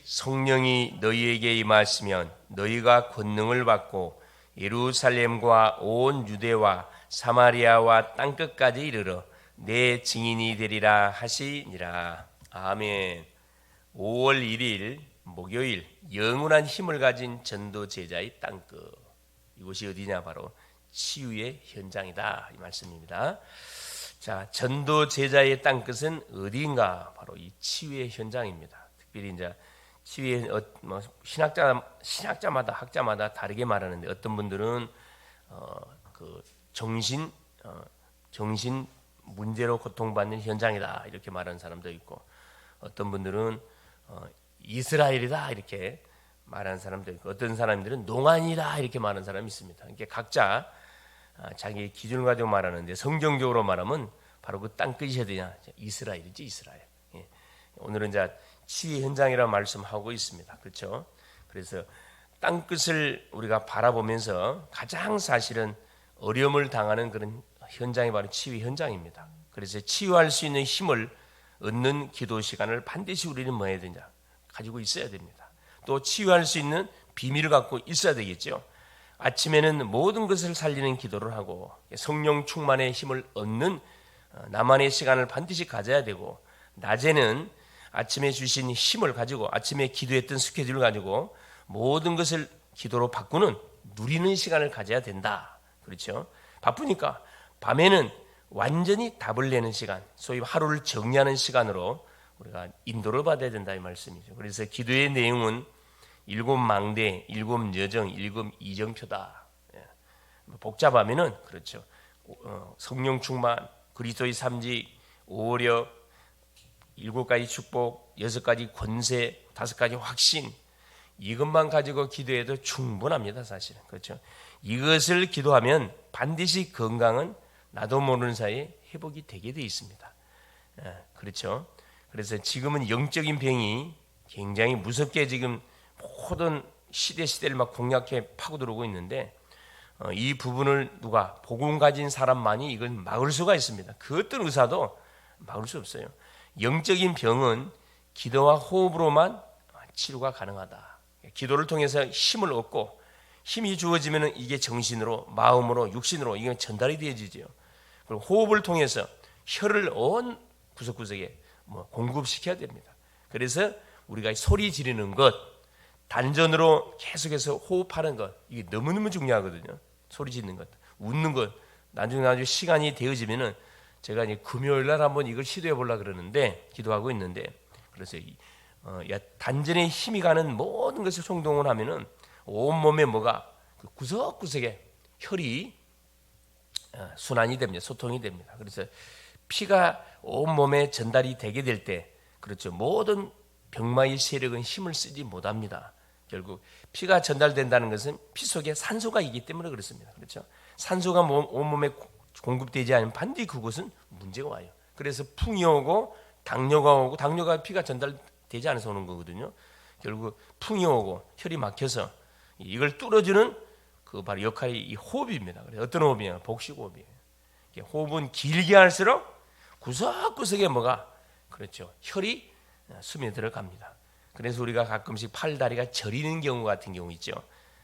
성령이 너희에게 임하시면 너희가 권능을 받고 예루살렘과 온 유대와 사마리아와 땅끝까지 이르러 내 증인이 되리라 하시니라. 아멘. 5월 1일 목요일, 영원한 힘을 가진 전도 제자의 땅끝. 이곳이 어디냐? 바로 치유의 현장이다, 이 말씀입니다. 자, 전도 제자의 땅끝은 어디인가? 바로 이 치유의 현장입니다. 특별히 이제 치유의 신학자마다 학자마다 다르게 말하는데, 어떤 분들은 그 정신 문제로 고통받는 현장이다, 이렇게 말하는 사람도 있고, 어떤 분들은 이스라엘이다, 이렇게 말하는 사람도 있고, 어떤 사람들은 농안이다, 이렇게 말하는 사람이 있습니다. 이게 각자 자기의 기준을 가지고 말하는데, 성경적으로 말하면 바로 그 땅끝이 어디냐? 이스라엘이지, 이스라엘. 예. 오늘은 이제 치유 현장이라는 말씀하고 있습니다. 그렇죠? 그래서 땅끝을 우리가 바라보면서 가장 사실은 어려움을 당하는 그런 현장이 바로 치유 현장입니다. 그래서 치유할 수 있는 힘을 얻는 기도 시간을 반드시 우리는 뭐 해야 되냐? 가지고 있어야 됩니다. 또 치유할 수 있는 비밀을 갖고 있어야 되겠죠. 아침에는 모든 것을 살리는 기도를 하고 성령 충만의 힘을 얻는 나만의 시간을 반드시 가져야 되고, 낮에는 아침에 주신 힘을 가지고 아침에 기도했던 스케줄을 가지고 모든 것을 기도로 바꾸는 누리는 시간을 가져야 된다. 그렇죠? 바쁘니까 밤에는 완전히 답을 내는 시간, 소위 하루를 정리하는 시간으로 우리가 인도를 받아야 된다, 이 말씀이죠. 그래서 기도의 내용은 7 망대, 7 여정, 7 이정표다. 복잡하면은 그렇죠. 성령 충만, 그리스도의 삼직, 오력, 7가지 축복, 6가지 권세, 5가지 확신, 이것만 가지고 기도해도 충분합니다, 사실은. 그렇죠. 이것을 기도하면 반드시 건강은 나도 모르는 사이에 회복이 되게 돼 있습니다. 그렇죠. 그래서 지금은 영적인 병이 굉장히 무섭게 지금 모든 시대를 막 공략해 파고들고 있는데, 이 부분을 누가 복음 가진 사람만이 이걸 막을 수가 있습니다. 그 어떤 의사도 막을 수 없어요. 영적인 병은 기도와 호흡으로만 치료가 가능하다. 기도를 통해서 힘을 얻고, 힘이 주어지면 이게 정신으로, 마음으로, 육신으로 이게 전달이 되어지죠. 그리고 호흡을 통해서 혀를 온 구석구석에 공급시켜야 됩니다. 그래서 우리가 소리 지르는 것, 단전으로 계속해서 호흡하는 것, 이게 너무너무 중요하거든요. 소리 짓는 것, 웃는 것. 나중에 시간이 되어지면은 제가 이제 금요일날 한번 이걸 시도해 보려고 그러는데, 기도하고 있는데, 그래서 단전에 힘이 가는 모든 것을 총동원 하면은 온몸에 뭐가 구석구석에 혈이 순환이 됩니다. 소통이 됩니다. 그래서 피가 온몸에 전달이 되게 될 때, 그렇죠, 모든 병마의 세력은 힘을 쓰지 못합니다. 결국 피가 전달된다는 것은 피 속에 산소가 있기 때문에 그렇습니다. 그렇죠? 산소가 온몸에 공급되지 않으면 반드시 그곳은 문제가 와요. 그래서 풍이 오고 당뇨가 오고, 당뇨가 피가 전달되지 않아서 오는 거거든요. 결국 풍이 오고 혈이 막혀서 이걸 뚫어주는 그 바로 역할이 이 호흡입니다. 그래서 어떤 호흡이냐? 복식호흡이에요. 호흡은 길게 할수록 구석구석에 뭐가, 그렇죠, 혈이 숨에 들어갑니다. 그래서 우리가 가끔씩 팔, 다리가 저리는 경우 같은 경우 있죠.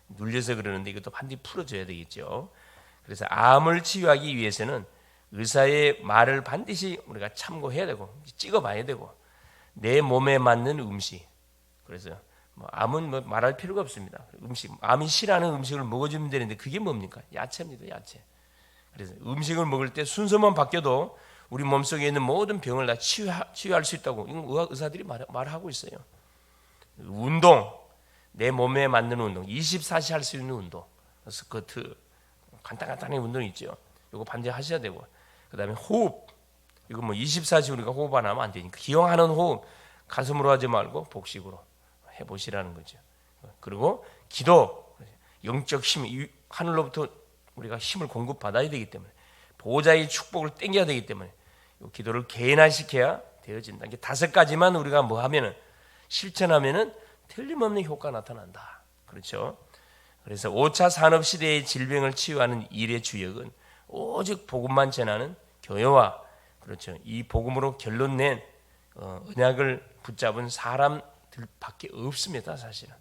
눌려서 그러는데 이것도 반드시 풀어줘야 되겠죠. 그래서 암을 치유하기 위해서는 의사의 말을 반드시 우리가 참고해야 되고, 찍어봐야 되고, 내 몸에 맞는 음식. 그래서 암은 말할 필요가 없습니다. 음식, 암이 싫어하는 음식을 먹어주면 되는데 그게 뭡니까? 야채입니다, 야채. 그래서 음식을 먹을 때 순서만 바뀌어도 우리 몸속에 있는 모든 병을 다 치유할 수 있다고 이건 의사들이 말하고 있어요. 운동, 내 몸에 맞는 운동, 24시 할 수 있는 운동, 스쿼트, 간단한 운동 있죠. 이거 반드시 하셔야 되고, 그 다음에 호흡, 이거 24시 우리가 호흡 안 하면 안 되니까 기왕하는 호흡 가슴으로 하지 말고 복식으로 해보시라는 거죠. 그리고 기도, 영적 힘, 하늘로부터 우리가 힘을 공급받아야 되기 때문에, 보호자의 축복을 땡겨야 되기 때문에 기도를 개인화시켜야 되어진다. 이게 5가지만 우리가 하면은, 실천하면은 틀림없는 효과가 나타난다. 그렇죠? 그래서 5차 산업시대의 질병을 치유하는 일의 주역은 오직 복음만 전하는 교회와, 그렇죠, 이 복음으로 결론 낸 언약을 붙잡은 사람 밖에 없습니다, 사실은.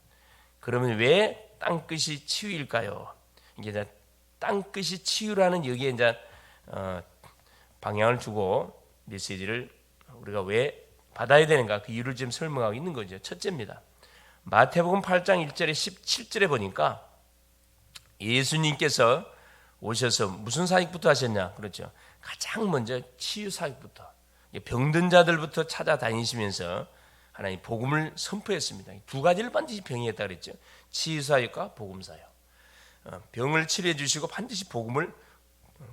그러면 왜 땅끝이 치유일까요? 이게 땅끝이 치유라는 여기에 이제 방향을 두고 메시지를 우리가 왜 받아야 되는가 그 이유를 지금 설명하고 있는 거죠. 첫째입니다. 마태복음 8장 1절에 17절에 보니까 예수님께서 오셔서 무슨 사역부터 하셨냐? 그렇죠. 가장 먼저 치유 사역부터 병든 자들부터 찾아다니시면서 하나님 복음을 선포했습니다. 두 가지를 반드시 병행했다 그랬죠. 치유 사역과 복음 사역. 병을 치료해 주시고 반드시 복음을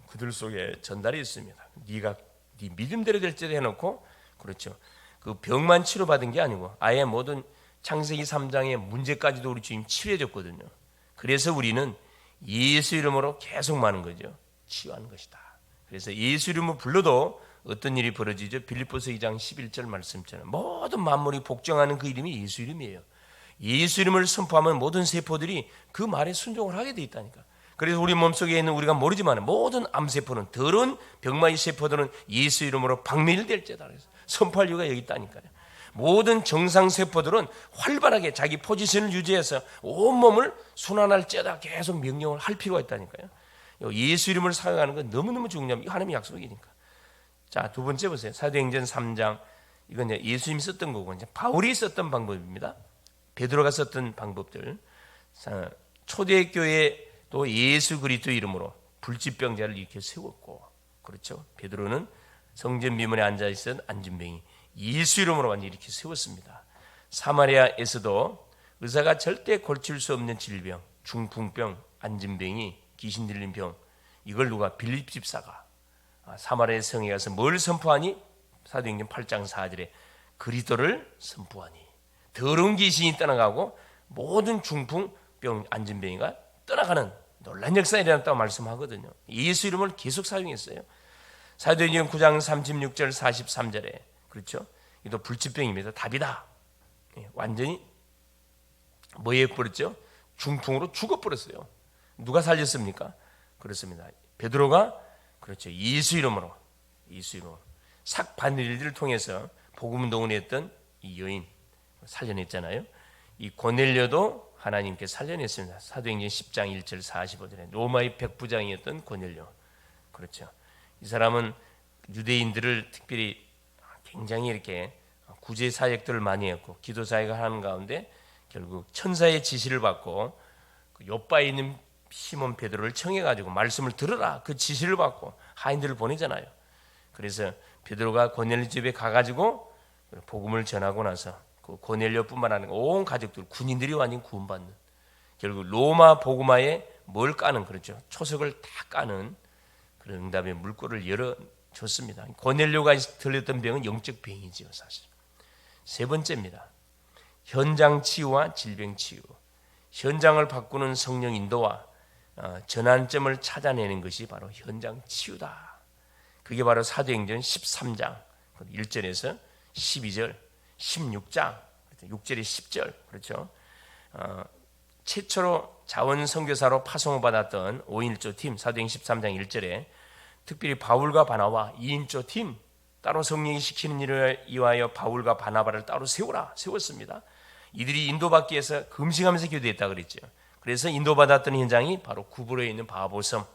그들 속에 전달했습니다. 네가 네 믿음대로 될지도 해놓고 그렇죠. 그 병만 치료받은 게 아니고 아예 모든 창세기 3장의 문제까지도 우리 주님 치료해 줬거든요. 그래서 우리는 예수 이름으로 계속 많은 거죠. 치유하는 것이다. 그래서 예수 이름을 불러도 어떤 일이 벌어지죠? 빌립보서 2장 11절 말씀처럼 모든 만물이 복종하는 그 이름이 예수 이름이에요. 예수 이름을 선포하면 모든 세포들이 그 말에 순종을 하게 돼 있다니까. 그래서 우리 몸속에 있는 우리가 모르지만 모든 암세포는 더러운 병마의 세포들은 예수 이름으로 박멸될지다. 그래서 선포할 이유가 여기 있다니까요. 모든 정상세포들은 활발하게 자기 포지션을 유지해서 온몸을 순환할지어다 계속 명령을 할 필요가 있다니까요. 예수 이름을 사용하는 건 너무너무 중요합니다. 하나님의 약속이니까. 자, 두 번째 보세요. 사도행전 3장. 이건 이제 예수님이 썼던 거고 이제 바울이 썼던 방법입니다. 베드로가 썼던 방법들. 초대교회 또 예수 그리스도 이름으로 불치병자를 이렇게 세웠고, 그렇죠. 베드로는 성전 비문에 앉아 있던 안진뱅이 예수 이름으로 완전히 이렇게 세웠습니다. 사마리아에서도 의사가 절대 고칠 수 없는 질병, 중풍병, 안진뱅이, 귀신 들린 병, 이걸 누가 빌립 집사가 사마리아 성에 가서 뭘 선포하니? 사도행전 8장 4절에 그리스도를 선포하니 더러운 귀신이 떠나가고 모든 중풍병, 안진뱅이가 떠나가는 놀란 역사가 일어났다고 말씀하거든요. 예수 이름을 계속 사용했어요. 사도행전 9장 36절 43절에 그렇죠. 이도 불치병입니다. 답이다. 완전히 뭐에 버렸죠? 중풍으로 죽어버렸어요. 누가 살렸습니까? 그렇습니다. 베드로가 그렇죠. 예수 이름으로 삭바느릴을 통해서 복음 운동을 했던 이 여인 살려냈잖아요. 이 고넬료도 하나님께 살려냈습니다. 사도행전 10장 1절 45절에 로마의 백부장이었던 고넬료. 그렇죠. 이 사람은 유대인들을 특별히 굉장히 이렇게 구제 사역들을 많이 했고 기도 사역을 하는 가운데 결국 천사의 지시를 받고 그 요바에 있는 시몬 베드로를 청해 가지고 말씀을 들으라 그 지시를 받고 하인들을 보내잖아요. 그래서 베드로가 고넬료 집에 가 가지고 복음을 전하고 나서 그 고넬료뿐만 아니라 온 가족들 군인들이 완전 구원받는 결국 로마 복음화에 뭘 까는 그렇죠. 초석을 다 까는 그런 응답의 물꼬를 열어줬습니다. 고넬료가 들렸던 병은 영적 병이지요, 사실. 세 번째입니다. 현장 치유와 질병 치유. 현장을 바꾸는 성령 인도와 전환점을 찾아내는 것이 바로 현장 치유다. 그게 바로 사도행전 13장 1절에서 12절, 16장 6절에 10절 그렇죠. 최초로 자원 선교사로 파송을 받았던 5인조 팀 사도행전 13장 1절에 특별히 바울과 바나바 2인조 팀 따로 성령이 시키는 일을 위하여 바울과 바나바를 따로 세웠습니다. 이들이 인도받기 위해서 금식하면서 기도했다 그랬죠. 그래서 인도받았던 현장이 바로 구브로에 있는 바보섬.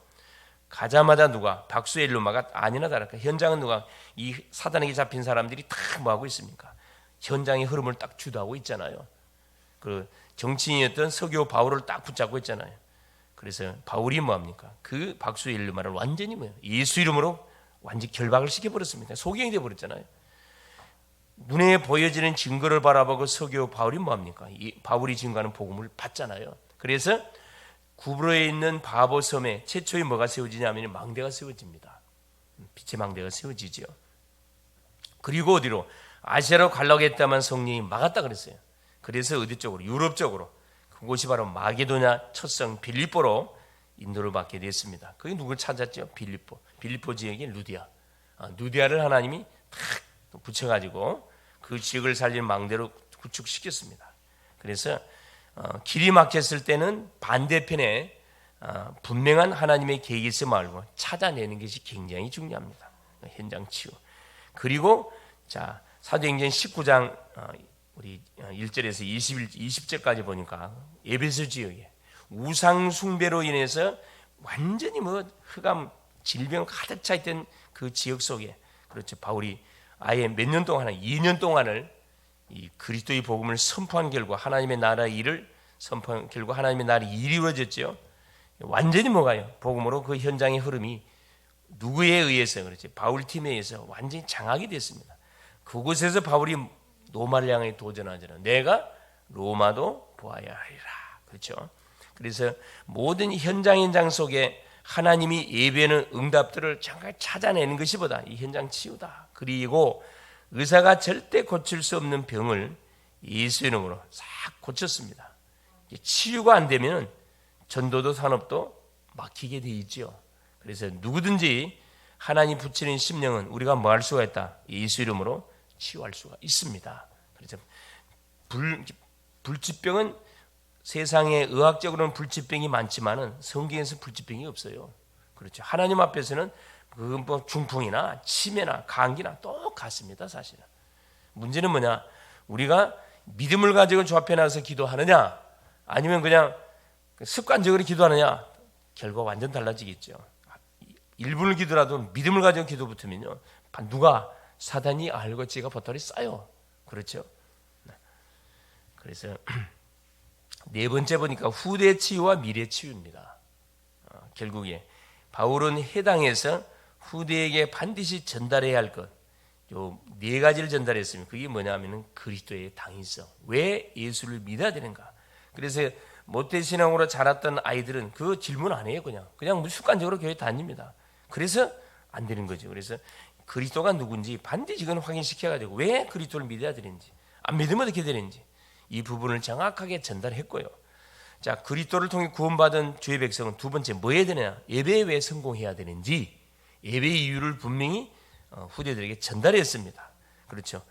가자마자 누가 박수엘루마가 아니나 다를까 현장은 누가 이 사단에게 잡힌 사람들이 다 뭐하고 있습니까? 현장의 흐름을 딱 주도하고 있잖아요. 그 정치인이었던 서교 바울을 딱 붙잡고 있잖아요. 그래서 바울이 뭐합니까? 그 박수엘루마를 완전히 예수 이름으로 완전히 결박을 시켜버렸습니다. 소경이 되어버렸잖아요. 눈에 보여지는 증거를 바라보고 서교 바울이 뭐합니까? 바울이 증거하는 복음을 받잖아요. 그래서 구브로에 있는 바보섬에 최초에 뭐가 세워지냐면 망대가 세워집니다. 빛의 망대가 세워지죠. 그리고 어디로? 아시아로 가려고 했다만 성령이 막았다 그랬어요. 그래서 어디 쪽으로? 유럽 쪽으로. 그곳이 바로 마게도냐 첫성 빌립보로 인도를 받게 됐습니다. 거기 누굴 찾았죠? 빌립보 지역의 루디아. 루디아를 하나님이 탁 붙여가지고 그 지역을 살리는 망대로 구축시켰습니다. 그래서 길이 막혔을 때는 반대편에 분명한 하나님의 계획이 있음 알고 찾아내는 것이 굉장히 중요합니다. 현장 치유. 그리고 자 사도행전 19장 우리 1절에서 20절까지 보니까 에베소 지역에 우상 숭배로 인해서 완전히 흑암 질병 가득 차 있던 그 지역 속에 그렇죠. 바울이 아예 몇 년 동안 2년 동안을 이 그리스도의 복음을 선포한 결과 하나님의 나라의 일을 선포한 결과 하나님의 나라의 일이 이루어졌죠. 완전히 복음으로 그 현장의 흐름이 누구에 의해서 그렇지 바울 팀에 의해서 완전히 장악이 됐습니다. 그곳에서 바울이 로마를 향해 도전하잖아요. 내가 로마도 보아야 하리라. 그렇죠. 그래서 모든 현장 속에 하나님이 예배하는 응답들을 잠깐 찾아내는 것이보다 이 현장 치유다. 그리고 의사가 절대 고칠 수 없는 병을 예수 이름으로 싹 고쳤습니다. 치유가 안 되면 전도도 산업도 막히게 돼 있죠. 그래서 누구든지 하나님 붙이는 심령은 우리가 뭐 할 수가 있다. 예수 이름으로 치유할 수가 있습니다. 그래서 불치병은 세상에 의학적으로는 불치병이 많지만은 성경에서 불치병이 없어요. 그렇죠. 하나님 앞에서는 그 중풍이나 치매나 감기나 똑같습니다. 사실은 문제는 뭐냐? 우리가 믿음을 가지고 주 앞에 나가서 기도하느냐, 아니면 그냥 습관적으로 기도하느냐, 결과 완전 달라지겠죠. 1분을 기도라도 믿음을 가지고 기도 붙으면요, 누가 사단이 알고 지가 버터리 싸요. 그렇죠. 그래서 네 번째 보니까 후대 치유와 미래 치유입니다. 결국에 바울은 해당에서 후대에게 반드시 전달해야 할 것, 요 네 가지를 전달했습니다. 그게 뭐냐면은 그리스도의 당위성. 왜 예수를 믿어야 되는가? 그래서 모태신앙으로 자랐던 아이들은 그 질문 안 해요. 그냥 습관적으로 교회 다닙니다. 그래서 안 되는 거죠. 그래서 그리스도가 누군지 반드시 그건 확인시켜가지고 왜 그리스도를 믿어야 되는지, 안 믿으면 어떻게 되는지 이 부분을 정확하게 전달했고요. 자, 그리스도를 통해 구원받은 주의 백성은 두 번째 뭐 해야 되냐? 예배에 왜 성공해야 되는지 예배의 이유를 분명히 후대들에게 전달했습니다. 그렇죠.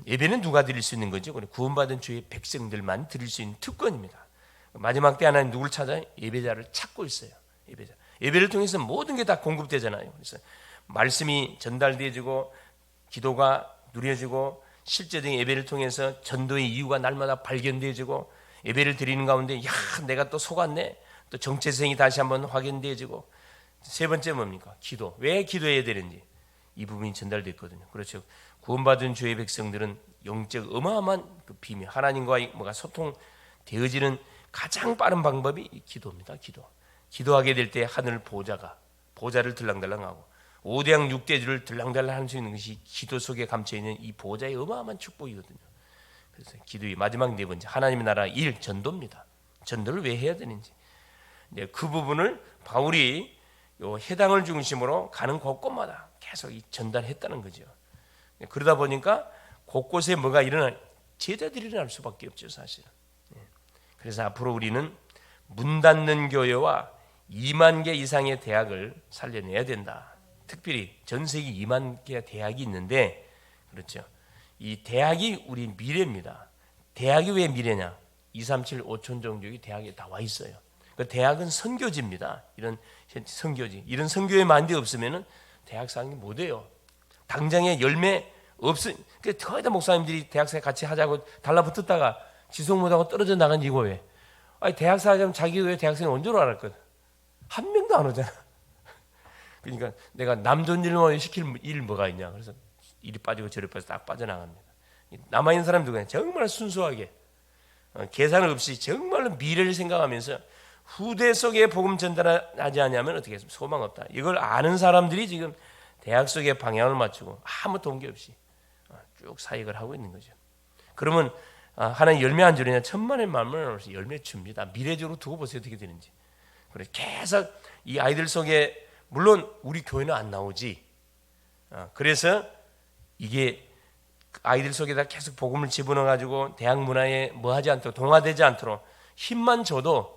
예배는 누가 드릴 수 있는 거죠? 구원받은 주의 백성들만 드릴 수 있는 특권입니다. 마지막 때 하나님 누구를 찾아요? 예배자를 찾고 있어요. 예배를 통해서 모든 게 다 공급되잖아요. 그래서 말씀이 전달되어지고 기도가 누려지고 실제적인 예배를 통해서 전도의 이유가 날마다 발견되어지고 예배를 드리는 가운데 내가 또 속았네. 또 정체성이 다시 한번 확인되어지고 세 번째 뭡니까? 기도. 왜 기도해야 되는지 이 부분이 전달됐거든요. 그렇죠. 구원받은 주의 백성들은 영적 어마어마한 그 비밀, 하나님과의 소통되어지는 가장 빠른 방법이 기도입니다. 기도하게 될 때 하늘 보좌를 들랑달랑하고 5대양 6대주를 들랑달랑 할 수 있는 것이 기도 속에 감춰있는 이 보좌의 어마어마한 축복이거든요. 그래서 기도의 마지막 네 번째 하나님의 나라 일, 전도입니다. 전도를 왜 해야 되는지 그 부분을 바울이 요 해당을 중심으로 가는 곳곳마다 계속 전달했다는 거죠. 그러다 보니까 곳곳에 뭐가 일어날, 제자들이 일어날 수밖에 없죠, 사실은. 그래서 앞으로 우리는 문 닫는 교회와 2만 개 이상의 대학을 살려내야 된다. 특별히 전 세계 2만 개 대학이 있는데, 그렇죠. 이 대학이 우리 미래입니다. 대학이 왜 미래냐? 237 5천 종족이 대학에 다 와 있어요. 그 대학은 선교지입니다. 이런 선교지, 이런 선교의 만대 없으면은 대학 사는 게 못 해요. 당장에 열매 거의 다 목사님들이 대학생 같이 하자고 달라붙었다가 지속 못하고 떨어져 나간 이거 왜? 아니 대학사 하자면 자기 왜 대학생이 언제 오라 거든? 한 명도 안 오잖아. 그러니까 내가 남 돈 일만 시킬 일 뭐가 있냐? 그래서 이리 빠지고 저리 빠져 딱 빠져나갑니다. 남아 있는 사람들 그냥 정말 순수하게 계산 없이 정말로 미래를 생각하면서 후대 속에 복음 전달하지 않으면 어떻게 했습니까? 소망 없다. 이걸 아는 사람들이 지금 대학 속에 방향을 맞추고 아무 동기 없이 쭉 사역을 하고 있는 거죠. 그러면 하나님 열매 안 주느냐? 천만의 만물을 열매 줍니다. 미래적으로 두고 보세요. 어떻게 되는지. 그래서 계속 이 아이들 속에 물론 우리 교회는 안 나오지. 그래서 이게 아이들 속에다 계속 복음을 집어넣어가지고 대학 문화에 뭐하지 않도록 동화되지 않도록 힘만 줘도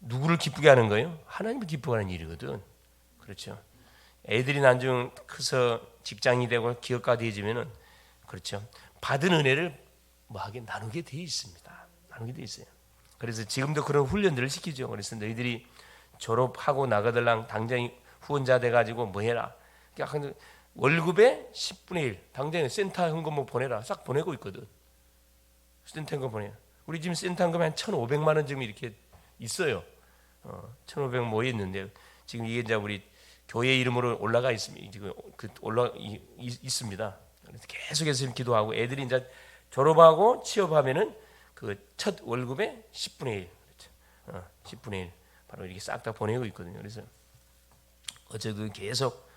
누구를 기쁘게 하는 거예요? 하나님을 기쁘게 하는 일이거든. 그렇죠. 애들이 나중 커서 직장이 되고 기업가 되어지면은 그렇죠. 받은 은혜를 뭐하게 나누게 돼 있습니다. 나누게 돼 있어요. 그래서 지금도 그런 훈련들을 시키죠. 그래서 너희들이 졸업하고 나가들랑 당장 후원자 돼가지고 뭐 해라. 그러니까 월급의 10분의 1 당장 센터 현금 뭐 보내라. 싹 보내고 있거든. 센터금 보내요. 우리 지금 센터금 한 1,500만 원 지금 이렇게 있어요. 1,500 모여 있는데 지금 이게 이제 우리 교회 이름으로 올라가 있습니다. 지금 있습니다. 그래서 계속해서 기도하고 애들이 이제 졸업하고 취업하면은 그 첫 월급의 10분의 1, 그렇죠. 10분의 1 바로 이렇게 싹 다 보내고 있거든요. 그래서 어쨌든 계속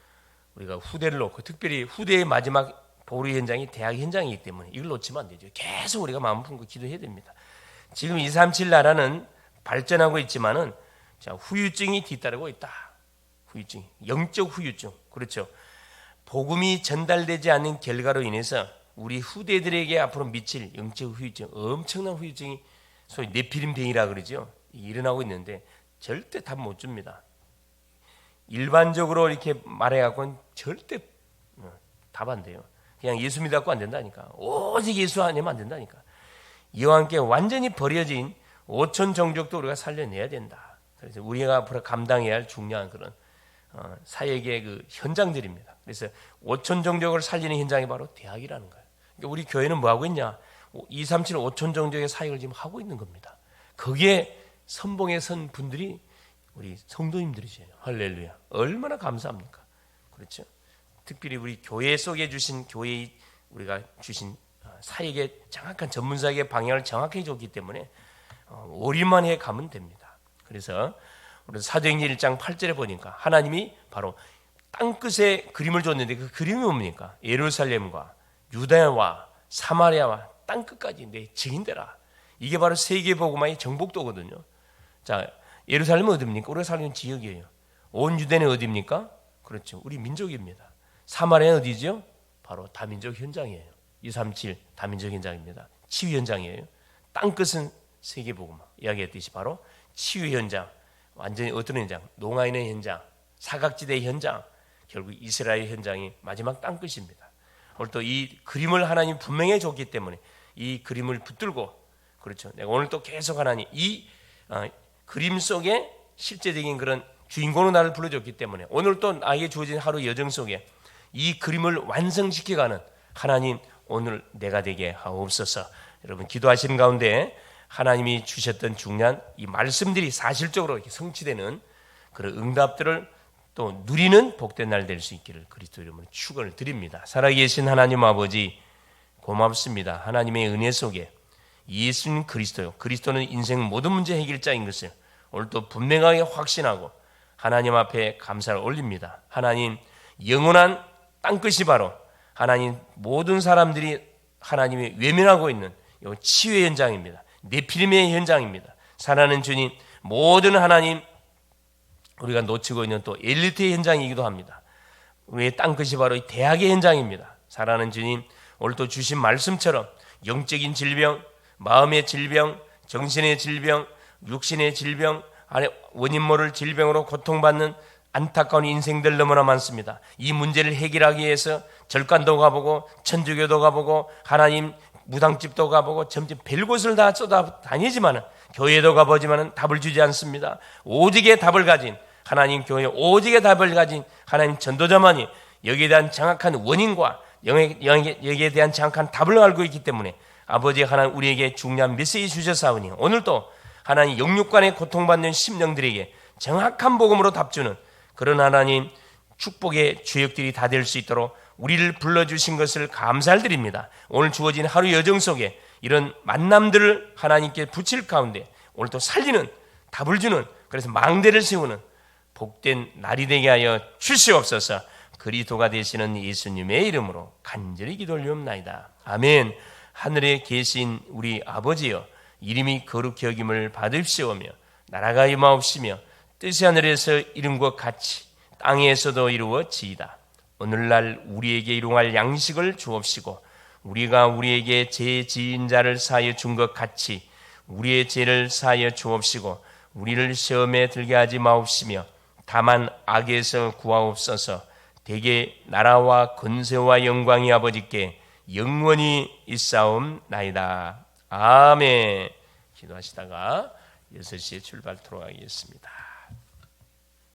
우리가 후대를 놓고 특별히 후대의 마지막 보루 현장이 대학 현장이기 때문에 이걸 놓치면 안 되죠. 계속 우리가 마음 품고 기도해야 됩니다. 지금 237 나라는 발전하고 있지만은 자, 후유증이 뒤따르고 있다. 후유증, 영적 후유증, 그렇죠. 복음이 전달되지 않는 결과로 인해서 우리 후대들에게 앞으로 미칠 영적 후유증, 엄청난 후유증이 소위 네피림 병이라 그러죠. 일어나고 있는데 절대 답 못 줍니다. 일반적으로 이렇게 말해갖고는 절대 답 안 돼요. 그냥 예수 믿어갖고 안 된다니까. 오직 예수 아니면 안 된다니까. 이와 함께 완전히 버려진 5천 종족도 우리가 살려내야 된다. 그래서 우리가 앞으로 감당해야 할 중요한 그런 사역의 그 현장들입니다. 그래서 5천 종족을 살리는 현장이 바로 대학이라는 거예요. 그러니까 우리 교회는 뭐 하고 있냐? 237 5천 종족의 사역을 지금 하고 있는 겁니다. 거기에 선봉에 선 분들이 우리 성도님들이죠. 할렐루야. 얼마나 감사합니까? 그렇죠. 특별히 우리 교회 속에 주신 교회의 우리가 주신 사역의 정확한 전문사역의 방향을 정확히 줬기 때문에 오리만 해 가면 됩니다. 그래서 우리 사도행전 1장 8절에 보니까 하나님이 바로 땅끝에 그림을 줬는데 그 그림이 뭡니까? 예루살렘과 유다와 사마리아와 땅끝까지 내 증인되라. 이게 바로 세계복음화의 정복도거든요. 자, 예루살렘은 어디입니까? 우리가 살는 지역이에요. 온 유대는 어디입니까? 그렇죠. 우리 민족입니다. 사마리아는 어디죠? 바로 다민족 현장이에요. 237 다민족 현장입니다. 치유 현장이에요. 땅끝은 세계복음화. 이야기했듯이 바로 치유 현장. 완전히 어떤 현장? 농아인의 현장, 사각지대 현장, 결국 이스라엘 현장이 마지막 땅끝입니다. 오늘 또 이 그림을 하나님 분명히 줬기 때문에 이 그림을 붙들고 그렇죠. 내가 오늘 또 계속 하나님 이 그림 속에 실제적인 그런 주인공으로 나를 불러줬기 때문에 오늘 또 나에게 주어진 하루 여정 속에 이 그림을 완성시켜가는 하나님 오늘 내가 되게 하옵소서. 여러분 기도하시는 가운데 하나님이 주셨던 중요한 이 말씀들이 사실적으로 이렇게 성취되는 그런 응답들을 또 누리는 복된 날 될 수 있기를 그리스도 이름으로 축원을 드립니다. 살아계신 하나님 아버지 고맙습니다. 하나님의 은혜 속에 예수는 그리스도요. 그리스도는 인생 모든 문제 해결자인 것을 오늘 또 분명하게 확신하고 하나님 앞에 감사를 올립니다. 하나님 영원한 땅끝이 바로 하나님 모든 사람들이 하나님이 외면하고 있는 이 치유의 현장입니다. 네피림의 현장입니다. 사랑하는 주님 모든 하나님 우리가 놓치고 있는 또 엘리트의 현장이기도 합니다. 우리의 땅끝이 바로 이 대학의 현장입니다. 사랑하는 주님 오늘 또 주신 말씀처럼 영적인 질병, 마음의 질병, 정신의 질병, 육신의 질병, 원인 모를 질병으로 고통받는 안타까운 인생들 너무나 많습니다. 이 문제를 해결하기 위해서 절간도 가보고 천주교도 가보고 하나님 무당집도 가보고 점점 별곳을 다 쏟아다니지만 교회도 가보지만 답을 주지 않습니다. 오직의 답을 가진 하나님 교회, 오직의 답을 가진 하나님 전도자만이 여기에 대한 정확한 원인과 여기에 대한 정확한 답을 알고 있기 때문에 아버지 하나님 우리에게 중요한 메시지 주셨사오니 오늘도 하나님 영육간에 고통받는 심령들에게 정확한 복음으로 답주는 그런 하나님 축복의 주역들이 다 될 수 있도록 우리를 불러주신 것을 감사드립니다. 오늘 주어진 하루 여정 속에 이런 만남들을 하나님께 붙일 가운데 오늘 또 살리는 답을 주는 그래서 망대를 세우는 복된 날이 되게 하여 주시옵소서. 그리스도가 되시는 예수님의 이름으로 간절히 기도 올리옵나이다. 아멘. 하늘에 계신 우리 아버지여 이름이 거룩히 여김을 받으시오며 나라가 임하옵시며 뜻이 하늘에서 이룬 것 같이 땅에서도 이루어지이다. 오늘날 우리에게 일용할 양식을 주옵시고 우리가 우리에게 죄 지은 자를 사하여 준 것 같이 우리의 죄를 사하여 주옵시고 우리를 시험에 들게 하지 마옵시며 다만 악에서 구하옵소서. 대개 나라와 권세와 영광이 아버지께 영원히 있사옵나이다. 아멘. 기도하시다가 6시에 출발토록 하겠습니다.